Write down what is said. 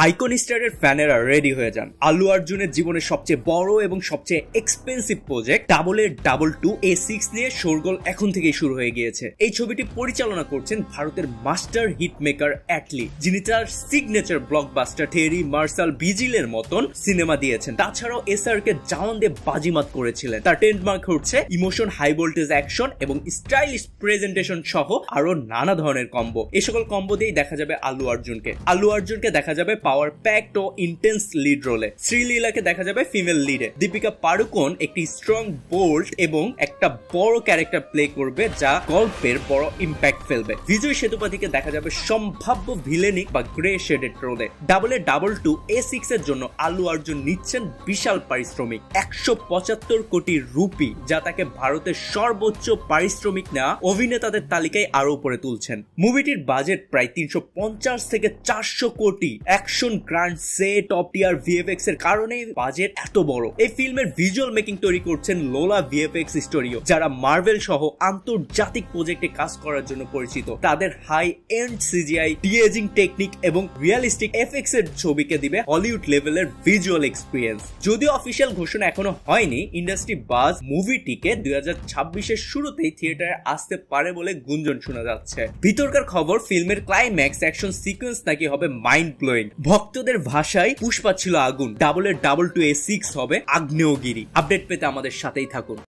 Icon স্টারের ফ্যানেরা ready হয়ে যান। আল্লু অর্জুনের জীবনের সবচেয়ে বড় এবং সবচেয়ে এক্সপেন্সিভ প্রজেক্ট ডাবল A6 নিয়ে শোরগোল এখন থেকেই শুরু হয়ে গিয়েছে। এই ছবিটি পরিচালনা করছেন ভারতের মাস্টার হিট মেকার অ্যাটলি, যিনি তার সিগনেচার ব্লকবাস্টার থেরি মার্শাল ভিজিলের মতন সিনেমা দিয়েছেন। তাছাড়াও এসআর কে জাওয়ান দিয়ে বাজিমাত করেছিলেন। তার ট্রেডমার্ক হচ্ছে ইমোশন, হাই ভোল্টেজ অ্যাকশন এবং স্টাইলিশ প্রেজেন্টেশন সহ আরো নানা ধরনের কম্বো। এই সকল কম্বো দিয়েই দেখা যাবে আল্লু অর্জুনকে দেখা যাবে পাওয়ার প্যাকড ও ইন্টেন্স লিড রোলে। শ্রীলীলাকে দেখা যাবে ফিমেল লিডে। দীপিকা পাড়ুকোন একটি স্ট্রং, বোল্ড এবং একটা বড় ক্যারেক্টার প্লে করবে, যা গল্পের বড় ইম্প্যাক্ট ফেলবে। বিজয় সেতুপতিকে দেখা যাবে সম্ভাব্য ভিলেনিক বা গ্রে শেডেড রোলে। A6 এর জন্য আল্লু অর্জুন নিচ্ছেন বিশাল পারিশ্রমিক 175 কোটি রুপি, যা তাকে ভারতের সর্বোচ্চ পারিশ্রমিক নেওয়া অভিনেতাদের তালিকায় আরো উপরে তুলছেন। মুভিটির বাজেট প্রায় 350 থেকে 400 কোটি। অ্যাকশন, গ্র্যান্ড সেট, টপ টিয়ার ভিএফএক্স এর কারণেই বাজেট এত বড়। এই ফিল্মের ভিজুয়াল মেকিং তৈরি করছেন লোলা ভিএফএক্স স্টুডিও, যারা মার্ভেল সহ আন্তর্জাতিক প্রজেক্টে কাজ করার জন্য পরিচিত। তাদের high end CGI, de-aging technique এবং রিয়েলিস্টিক এফেক্টস এর ছবিকে দিবে হলিউড লেভেলের ভিজুয়াল এক্সপিরিয়েন্স। যদিও অফিসিয়াল ঘোষণা এখনো হয়নি, ইন্ডাস্ট্রি বাজ মুভিটিকে 2026 এর শুরুতেই থিয়েটারে আসতে পারে বলে গুঞ্জন শোনা যাচ্ছে। ভিতরকার খবর, ফিল্মের ক্লাইম্যাক্স অ্যাকশন সিকোয়েন্স নাকি হবে মাইন্ড ব্লোয়িং। ভক্তদের ভাষায় পুষ্পা ছিল আগুন, A6 হবে আগ্নেয়গিরি। আপডেট পেতে আমাদের সাথেই থাকুন।